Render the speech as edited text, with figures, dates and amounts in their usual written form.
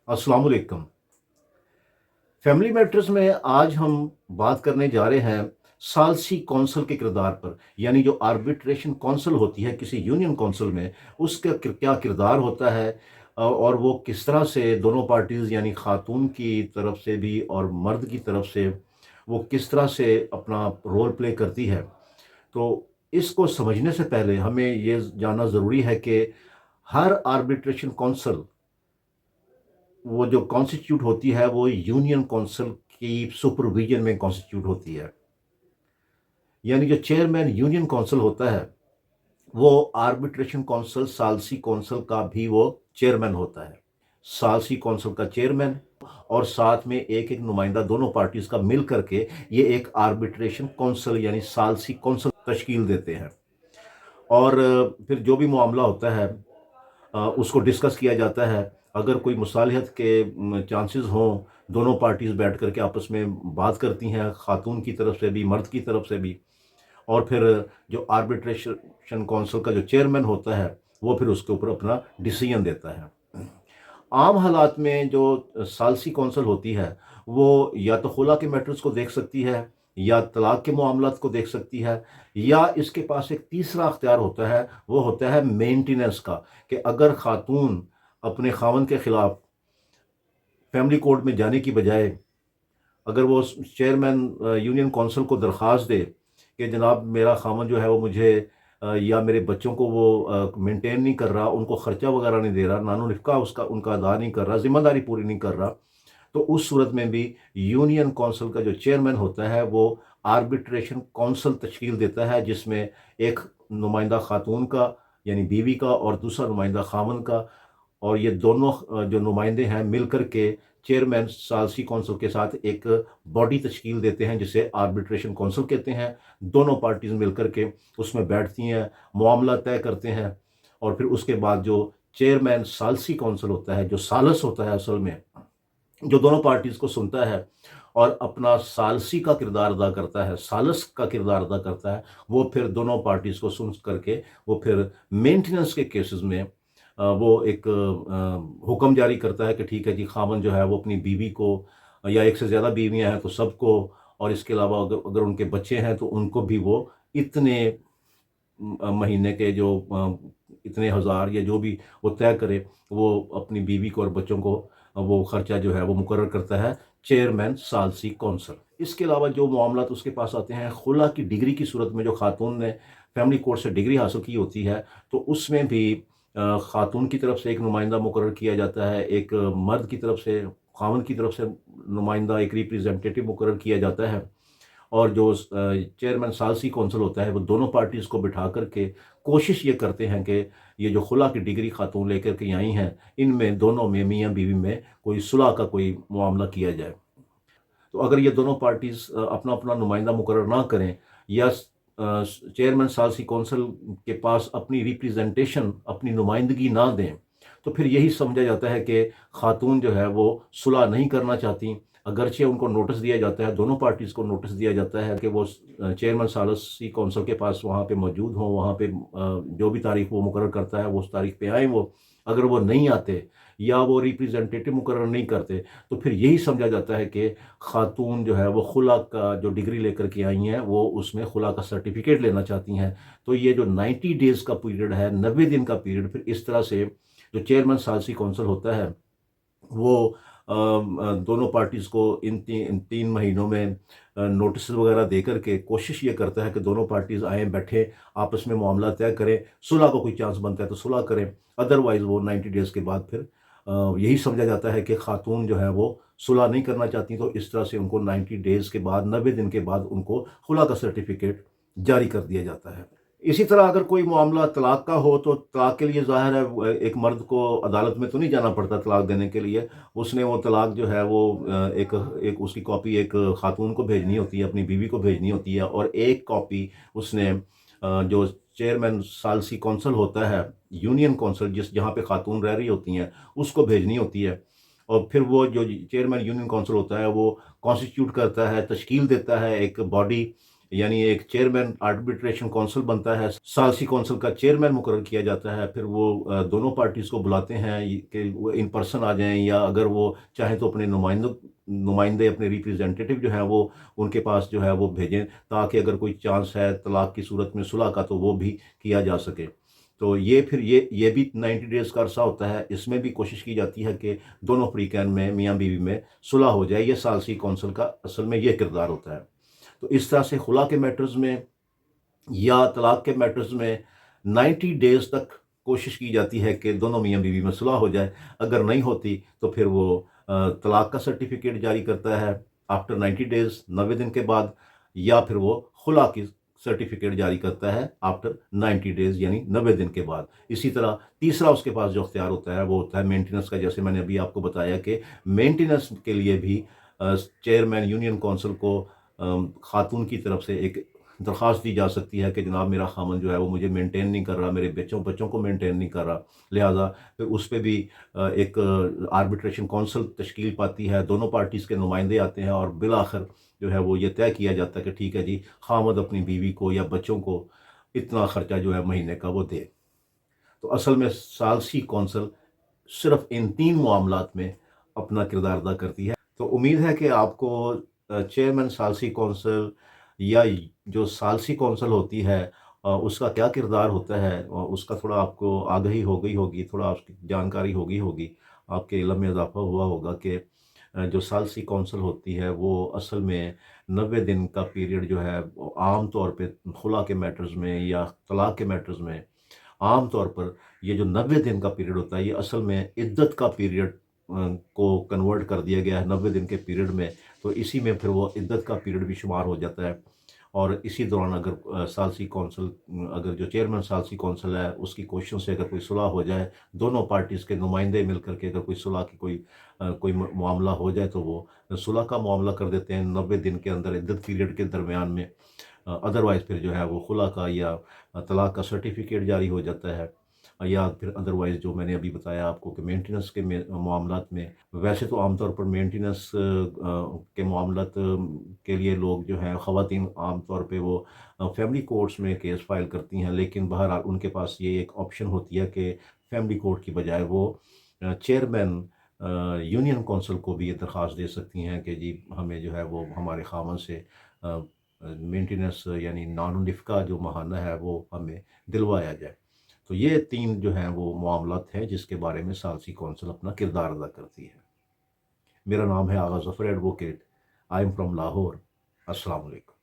अस्सलाम वालेकुम। Family matters में आज हम बात करने जा रहे हैं सालसी कौंसल के किरदार पर, यानी जो आर्बिट्रेशन कौंसल होती है किसी यूनियन कौंसल में, उसका क्या किरदार होता है। और वो किस तरह से दोनों पार्टीज़ यानी ख़ातून की तरफ से भी और मर्द की तरफ से वो किस तरह से अपना रोल प्ले करती है। तो इसको समझने से पहले हमें ये जानना ज़रूरी है कि हर आर्बिट्रेशन कौंसल वो जो कॉन्स्टिट्यूट होती है वो यूनियन काउंसिल की सुपरविजन में कॉन्स्टिट्यूट होती है। यानी जो चेयरमैन यूनियन काउंसिल होता है वो आर्बिट्रेशन काउंसिल सालसी काउंसिल का भी वो चेयरमैन होता है। सालसी काउंसिल का चेयरमैन और साथ में एक एक नुमाइंदा दोनों पार्टीज का मिल करके ये एक आर्बिट्रेशन काउंसिल यानी सालसी काउंसिल तश्कील देते हैं। और फिर जो भी मामला होता है उसको डिस्कस किया जाता है। अगर कोई मुसालहत के चांसेस हों, दोनों पार्टीज़ बैठ कर के आपस में बात करती हैं, ख़ातून की तरफ से भी, मर्द की तरफ से भी। और फिर जो आर्बिट्रेशन काउंसिल का जो चेयरमैन होता है, वो फिर उसके ऊपर अपना डिसीजन देता है। आम हालात में जो सालसी कौंसल होती है, वो या तो खुला के मैटर्स को देख सकती है, या तलाक के मामलात को देख सकती है, या इसके पास एक तीसरा अख्तियार होता है, वो होता है मेंटेनेंस का, कि अगर खातून अपने खावंद के खिलाफ फैमिली कोर्ट में जाने की बजाय अगर वो चेयरमैन यूनियन काउंसिल को दरख्वास्त दे कि जनाब मेरा खामन जो है वो मुझे या मेरे बच्चों को वो मेंटेन नहीं कर रहा, उनको खर्चा वगैरह नहीं दे रहा, नानो निफ़्का उसका उनका अदा नहीं कर रहा, ज़िम्मेदारी पूरी नहीं कर रहा, तो उस सूरत में भी यूनियन काउंसिल का जो चेयरमैन होता है वो आर्बिट्रेशन काउंसिल तश्कील देता है, जिसमें एक नुमाइंदा खातून का यानी बीवी का और दूसरा नुमाइंदा खामन का। और ये दोनों जो नुमाइंदे हैं मिल कर के चेयरमैन सालसी कौंसिल के साथ एक बॉडी तश्कील देते हैं जिसे आर्बिट्रेशन कौंसिल कहते हैं। दोनों पार्टीज़ मिल कर के उसमें बैठती हैं, मामला तय करते हैं। और फिर उसके बाद जो चेयरमैन सालसी कौंसिल होता है, जो सालस होता है असल में, जो दोनों पार्टीज़ को सुनता है और अपना सालसी का किरदार अदा करता है, सालस का किरदार अदा करता है, वो फिर दोनों पार्टीज़ को सुन करके वो फिर मेंटेनेंस के केसेस में वो एक हुक्म जारी करता है कि ठीक है जी, खामन जो है वो अपनी बीवी को या एक से ज़्यादा बीवियाँ हैं तो सबको, और इसके अलावा अगर अगर उनके बच्चे हैं तो उनको भी वो इतने महीने के जो इतने हज़ार या जो भी वो तय करे, वो अपनी बीवी को और बच्चों को वो खर्चा जो है वो मुकर्रर करता है चेयरमैन सालसी कौंसल। इसके अलावा जो मामलात उसके पास आते हैं खुला की डिग्री की सूरत में, जो खातून ने फैमिली कोर्ट से डिग्री हासिल की होती है, तो उसमें भी खातून की तरफ से एक नुमाइंदा मुकर्रर किया जाता है, एक मर्द की तरफ से, खामन की तरफ से नुमाइंदा, एक रिप्रेजेंटेटिव मुकर्रर किया जाता है। और जो चेयरमैन सालसी कौंसिल होता है वो दोनों पार्टीज़ को बिठा कर के कोशिश ये करते हैं कि ये जो खुला की डिग्री खातून लेकर के आई हैं, इनमें दोनों में, मियाँ बीवी में कोई सुलह का कोई मामला किया जाए। तो अगर ये दोनों पार्टीज़ अपना अपना नुमाइंदा मुकर्रर ना करें, या चेयरमैन सालसी कौंसिल के पास अपनी रिप्रेजेंटेशन, अपनी नुमाइंदगी ना दें, तो फिर यही समझा जाता है कि खातून जो है वो सुलह नहीं करना चाहती। अगरचे उनको नोटिस दिया जाता है, दोनों पार्टीज़ को नोटिस दिया जाता है कि वो चेयरमैन सालसी कौंसिल के पास वहाँ पे मौजूद हों, वहाँ पे जो भी तारीख वो मुकर्रर करता है वो उस तारीख पे आएँ वो। अगर वो नहीं आते या वो रिप्रेजेंटेटिव मुकर्रर नहीं करते, तो फिर यही समझा जाता है कि खातून जो है वो खुला का जो डिग्री लेकर के आई हैं वो उसमें खुला का सर्टिफिकेट लेना चाहती हैं। तो ये जो 90 डेज़ का पीरियड है, 90 दिन का पीरियड, फिर इस तरह से जो चेयरमैन सालसी कौंसिल होता है वो दोनों पार्टीज़ को इन 3 महीनों में नोटिस वगैरह दे कर के कोशिश ये करता है कि दोनों पार्टीज़ आएँ, बैठें, आपस में मामला तय करें, सुलह का कोई चांस बनता है तो सुलह करें, अदरवाइज़ वो 90 डेज़ के बाद फिर यही समझा जाता है कि खातून जो है वो सुलह नहीं करना चाहती, तो इस तरह से उनको 90 डेज़ के बाद, 90 दिन के बाद उनको खुला का सर्टिफिकेट जारी कर दिया जाता है। इसी तरह अगर कोई मामला तलाक का हो तो तलाक के लिए ज़ाहिर है एक मर्द को अदालत में तो नहीं जाना पड़ता तलाक देने के लिए। उसने वो तलाक जो है वो एक एक उसकी कॉपी एक खातून को भेजनी होती है, अपनी बीवी को भेजनी होती है, और एक कॉपी उसने जो चेयरमैन सालसी कौंसिल होता है, यूनियन कौंसिल जहाँ पे खातून रह रही होती हैं, उसको भेजनी होती है। और फिर वो जो चेयरमैन यूनियन कौंसिल होता है वो कॉन्स्टिट्यूट करता है, तश्कील देता है एक बॉडी یعنی ایک چیئرمین آربیٹریشن کونسل بنتا ہے، ثالثی کونسل کا چیئرمین مقرر کیا جاتا ہے، پھر وہ دونوں پارٹیز کو بلاتے ہیں کہ وہ ان پرسن آ جائیں، یا اگر وہ چاہیں تو اپنے نمائندے اپنے ریپریزنٹیٹیو جو ہیں وہ ان کے پاس جو ہے وہ بھیجیں، تاکہ اگر کوئی چانس ہے طلاق کی صورت میں صلح کا تو وہ بھی کیا جا سکے۔ تو یہ پھر یہ بھی 90 ڈیز کا عرصہ ہوتا ہے، اس میں بھی کوشش کی جاتی ہے کہ دونوں فریقین میں، میاں بیوی میں صلح ہو جائے۔ یہ ثالثی کونسل کا اصل میں یہ کردار ہوتا ہے۔ تو اس طرح سے خلا کے میٹرز میں یا طلاق کے میٹرز میں 90 ڈیز تک کوشش کی جاتی ہے کہ دونوں میاں بیوی میں صلح ہو جائے۔ اگر نہیں ہوتی تو پھر وہ طلاق کا سرٹیفکیٹ جاری کرتا ہے آفٹر 90 ڈیز، 90 دن کے بعد، یا پھر وہ خلا کی سرٹیفکیٹ جاری کرتا ہے آفٹر 90 ڈیز یعنی 90 دن کے بعد۔ اسی طرح تیسرا اس کے پاس جو اختیار ہوتا ہے وہ ہوتا ہے مینٹیننس کا، جیسے میں نے ابھی آپ کو بتایا کہ مینٹیننس کے لیے بھی چیئرمین یونین کونسل کو خاتون کی طرف سے ایک درخواست دی جا سکتی ہے کہ جناب میرا خامن جو ہے وہ مجھے مینٹین نہیں کر رہا، میرے بچوں کو مینٹین نہیں کر رہا، لہٰذا پھر اس پہ بھی ایک آربیٹریشن کونسل تشکیل پاتی ہے، دونوں پارٹیز کے نمائندے آتے ہیں، اور بالآخر جو ہے وہ یہ طے کیا جاتا ہے کہ ٹھیک ہے جی، خامد اپنی بیوی کو یا بچوں کو اتنا خرچہ جو ہے مہینے کا وہ دے۔ تو اصل میں ثالثی کونسل صرف ان 3 معاملات میں اپنا کردار ادا کرتی ہے۔ تو امید ہے کہ آپ کو چیئرمین ثالثی کونسل یا جو ثالثی کونسل ہوتی ہے اس کا کیا کردار ہوتا ہے، اس کا تھوڑا آپ کو آگہی ہو گئی ہوگی، تھوڑا آپ کی جانکاری ہوگی، آپ کے علم میں اضافہ ہوا ہوگا کہ جو ثالثی کونسل ہوتی ہے وہ اصل میں 90 دن کا پیریڈ جو ہے عام طور پہ خلا کے میٹرز میں یا طلاق کے میٹرز میں عام طور پر یہ جو 90 دن کا پیریڈ ہوتا ہے یہ اصل میں عدت کا پیریڈ کو کنورٹ کر دیا گیا ہے 90 دن کے پیریڈ میں، تو اسی میں پھر وہ عدت کا پیریڈ بھی شمار ہو جاتا ہے۔ اور اسی دوران اگر ثالثی کونسل، اگر جو چیئرمین ثالثی کونسل ہے اس کی کوششوں سے اگر کوئی صلح ہو جائے، دونوں پارٹیز کے نمائندے مل کر کے اگر کوئی صلح کی کوئی معاملہ ہو جائے تو وہ صلح کا معاملہ کر دیتے ہیں 90 دن کے اندر عدت پیریڈ کے درمیان میں۔ ادروائز پھر جو ہے وہ خلا کا یا طلاق کا سرٹیفکیٹ جاری ہو جاتا ہے، یا پھر ادروائز جو میں نے ابھی بتایا آپ کو کہ مینٹیننس کے معاملات میں، ویسے تو عام طور پر مینٹیننس کے معاملات کے لیے لوگ جو ہیں خواتین عام طور پہ وہ فیملی کورٹس میں کیس فائل کرتی ہیں، لیکن بہرحال ان کے پاس یہ ایک آپشن ہوتی ہے کہ فیملی کورٹ کی بجائے وہ چیئرمین یونین کونسل کو بھی یہ درخواست دے سکتی ہیں کہ جی ہمیں جو ہے وہ ہمارے خامن سے مینٹیننس یعنی نان نفقہ جو ماہانہ ہے وہ ہمیں دلوایا جائے۔ تو یہ 3 جو ہیں وہ معاملات ہیں جس کے بارے میں ثالثی کونسل اپنا کردار ادا کرتی ہے۔ میرا نام ہے Agha Zafar advocate, I am from Lahore. السلام علیکم۔